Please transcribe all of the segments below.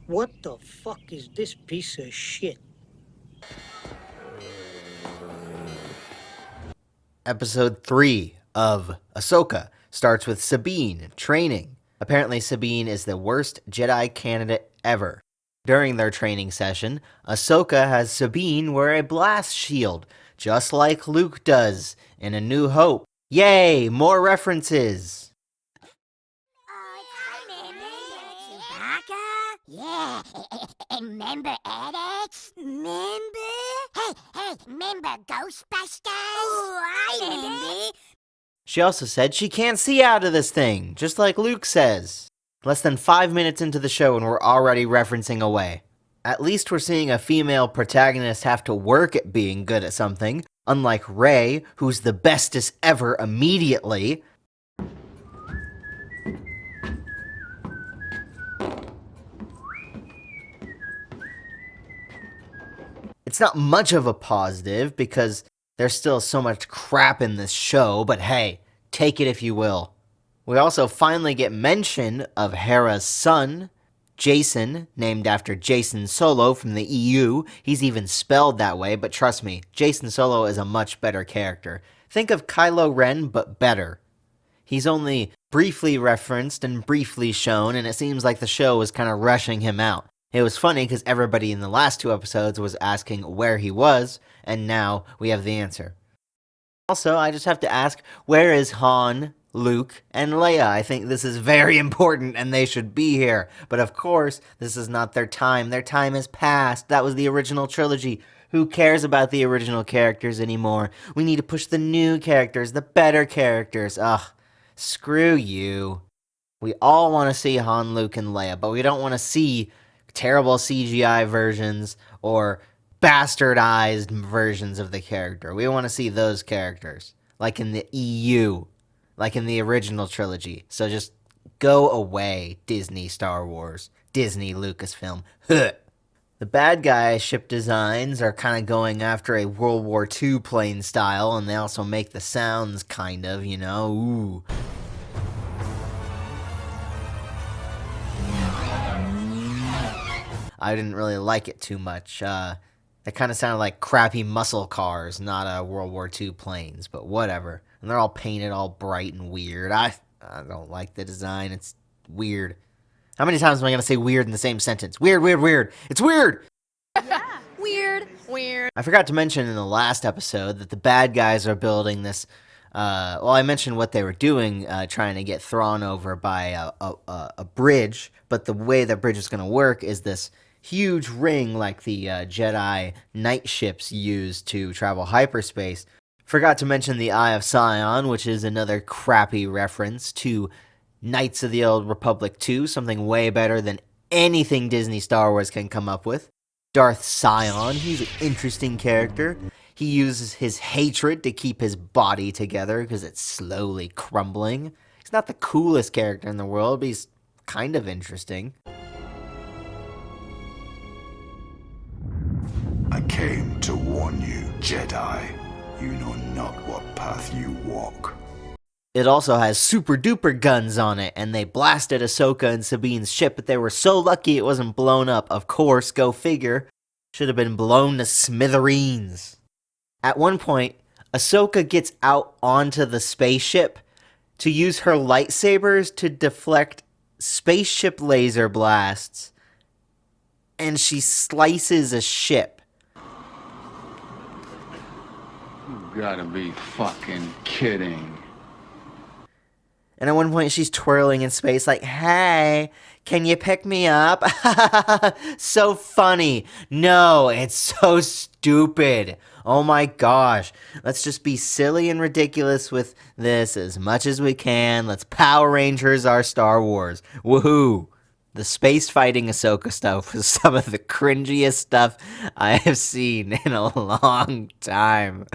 What the fuck is this piece of shit? Episode 3 of AHSOKA starts with Sabine training. Apparently, Sabine is the worst Jedi candidate ever. During their training session, AHSOKA has Sabine wear a blast shield, just like Luke does in A New Hope. Yay, more references! Yeah, remember Alex? Remember? Hey, remember Ghostbusters? Oh, I remember. She also said she can't see out of this thing, just like Luke says. Less than 5 minutes into the show and we're already referencing away. At least we're seeing a female protagonist have to work at being good at something, unlike Rey, who's the bestest ever immediately. It's not much of a positive because there's still so much crap in this show, but hey, take it if you will. We also finally get mention of Hera's son, Jason, named after Jason Solo from the EU. He's even spelled that way, but trust me, Jason Solo is a much better character. Think of Kylo Ren, but better. He's only briefly referenced and briefly shown, and it seems like the show was kind of rushing him out. It was funny because everybody in the last 2 episodes was asking where he was, and now we have the answer. Also, I just have to ask, where is Han, Luke, and Leia? I think this is very important and they should be here. But of course, this is not their time. Their time is past. That was the original trilogy. Who cares about the original characters anymore? We need to push the new characters, the better characters. Ugh, screw you. We all want to see Han, Luke, and Leia, but we don't want to see terrible CGI versions or bastardized versions of the character. We want to see those characters, like in the EU, like in the original trilogy. So just go away, Disney Star Wars, Disney Lucasfilm. Huh. The bad guy ship designs are kind of going after a World War II plane style, and they also make the sounds kind of, you know, ooh. I didn't really like it too much. It kind of sounded like crappy muscle cars, not World War II planes, but whatever. And they're all painted all bright and weird. I don't like the design. It's weird. How many times am I going to say weird in the same sentence? Weird, weird, weird. It's weird! Yeah, weird. I forgot to mention in the last episode that the bad guys are building this. I mentioned what they were doing, trying to get Thrawn over by a bridge, but the way that bridge is going to work is this huge ring like the Jedi night ships use to travel hyperspace. Forgot to mention the Eye of Sion, which is another crappy reference to Knights of the Old Republic 2, something way better than anything Disney Star Wars can come up with. Darth Sion, he's an interesting character. He uses his hatred to keep his body together because it's slowly crumbling. He's not the coolest character in the world, but he's kind of interesting. I came to warn you, Jedi. You know not what path you walk. It also has super duper guns on it, and they blasted Ahsoka and Sabine's ship, but they were so lucky it wasn't blown up. Of course, go figure. Should have been blown to smithereens. At one point, Ahsoka gets out onto the spaceship to use her lightsabers to deflect spaceship laser blasts, and she slices a ship. You gotta be fucking kidding. And at one point, she's twirling in space like, hey, can you pick me up? So funny. No, it's so stupid. Oh my gosh. Let's just be silly and ridiculous with this as much as we can. Let's Power Rangers our Star Wars. Woohoo. The space fighting Ahsoka stuff was some of the cringiest stuff I have seen in a long time.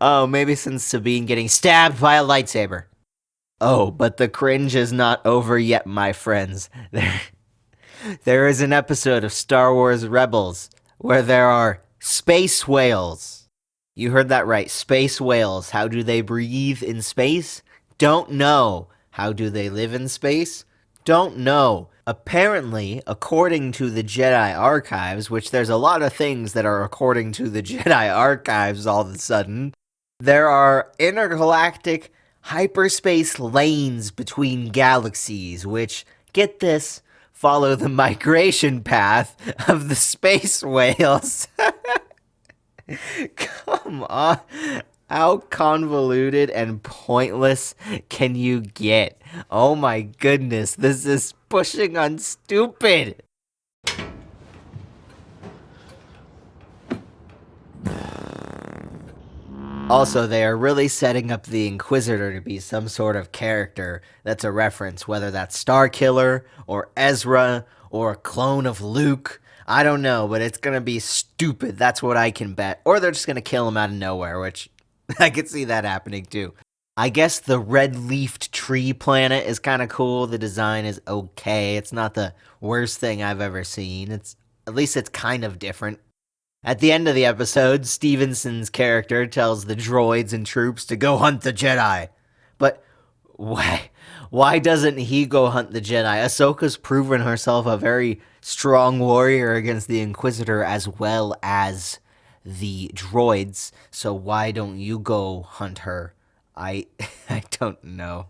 Oh, maybe since Sabine getting stabbed by a lightsaber. Oh, but the cringe is not over yet, my friends. There is an episode of Star Wars Rebels where there are space whales. You heard that right, space whales. How do they breathe in space? Don't know. How do they live in space? Don't know. Apparently, according to the Jedi Archives, which there's a lot of things that are according to the Jedi Archives all of a sudden, there are intergalactic hyperspace lanes between galaxies, which, get this, follow the migration path of the space whales. Come on. How convoluted and pointless can you get? Oh my goodness, this is pushing on stupid. Also, they are really setting up the Inquisitor to be some sort of character that's a reference, whether that's Starkiller, or Ezra, or a clone of Luke. I don't know, but it's gonna be stupid, that's what I can bet. Or they're just gonna kill him out of nowhere, which I could see that happening too. I guess the red-leafed tree planet is kind of cool. The design is okay. It's not the worst thing I've ever seen. At least it's kind of different. At the end of the episode, Stevenson's character tells the droids and troops to go hunt the Jedi. But why doesn't he go hunt the Jedi? Ahsoka's proven herself a very strong warrior against the Inquisitor as well as the droids, so why don't you go hunt her? I don't know.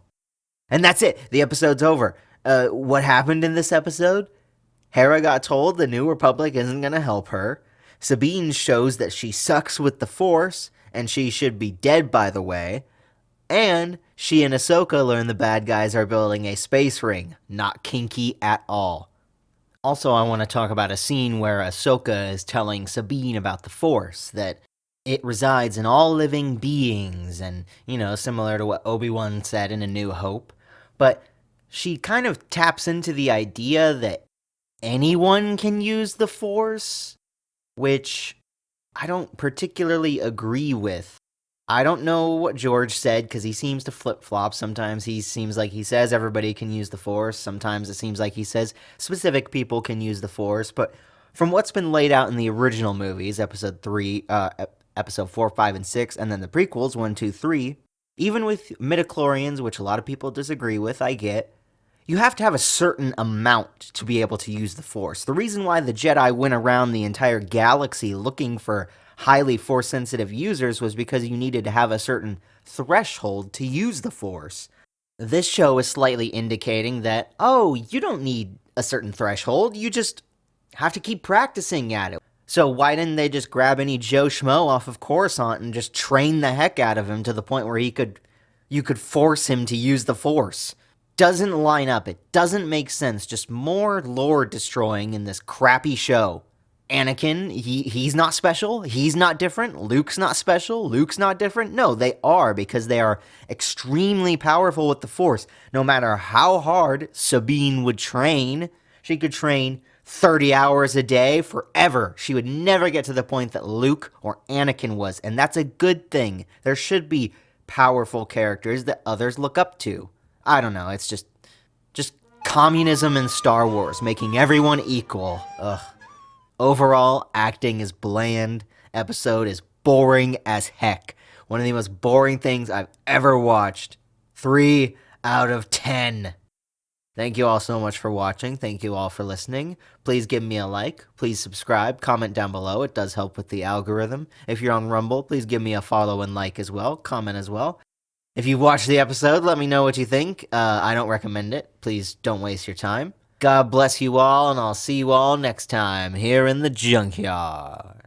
And that's it. The episode's over. What happened in this episode? Hera got told the New Republic isn't going to help her. Sabine shows that she sucks with the Force, and she should be dead, by the way. And she and Ahsoka learn the bad guys are building a space ring. Not kinky at all. Also, I want to talk about a scene where Ahsoka is telling Sabine about the Force, that it resides in all living beings, and, similar to what Obi-Wan said in A New Hope. But she kind of taps into the idea that anyone can use the Force, which I don't particularly agree with. I don't know what George said, because he seems to flip-flop. Sometimes he seems like he says everybody can use the Force. Sometimes it seems like he says specific people can use the Force. But from what's been laid out in the original movies, episode 4, 5, and 6, and then the prequels, 1, 2, 3, even with midichlorians, which a lot of people disagree with, I get, you have to have a certain amount to be able to use the Force. The reason why the Jedi went around the entire galaxy looking for highly Force-sensitive users was because you needed to have a certain threshold to use the Force. This show is slightly indicating that, you don't need a certain threshold, you just have to keep practicing at it. So why didn't they just grab any Joe Schmo off of Coruscant and just train the heck out of him to the point where you could force him to use the Force? Doesn't line up, it doesn't make sense, just more lore destroying in this crappy show. Anakin, he's not special, he's not different, Luke's not special, Luke's not different. No, they are, because they are extremely powerful with the Force. No matter how hard Sabine would train, she could train 30 hours a day forever. She would never get to the point that Luke or Anakin was, and that's a good thing. There should be powerful characters that others look up to. I don't know, it's just communism in Star Wars, making everyone equal. Ugh. Overall, acting is bland. Episode is boring as heck. One of the most boring things I've ever watched. 3 out of 10. Thank you all so much for watching. Thank you all for listening. Please give me a like. Please subscribe. Comment down below. It does help with the algorithm. If you're on Rumble, please give me a follow and like as well. Comment as well. If you've watched the episode, let me know what you think. I don't recommend it. Please don't waste your time. God bless you all, and I'll see you all next time here in the Junkyard.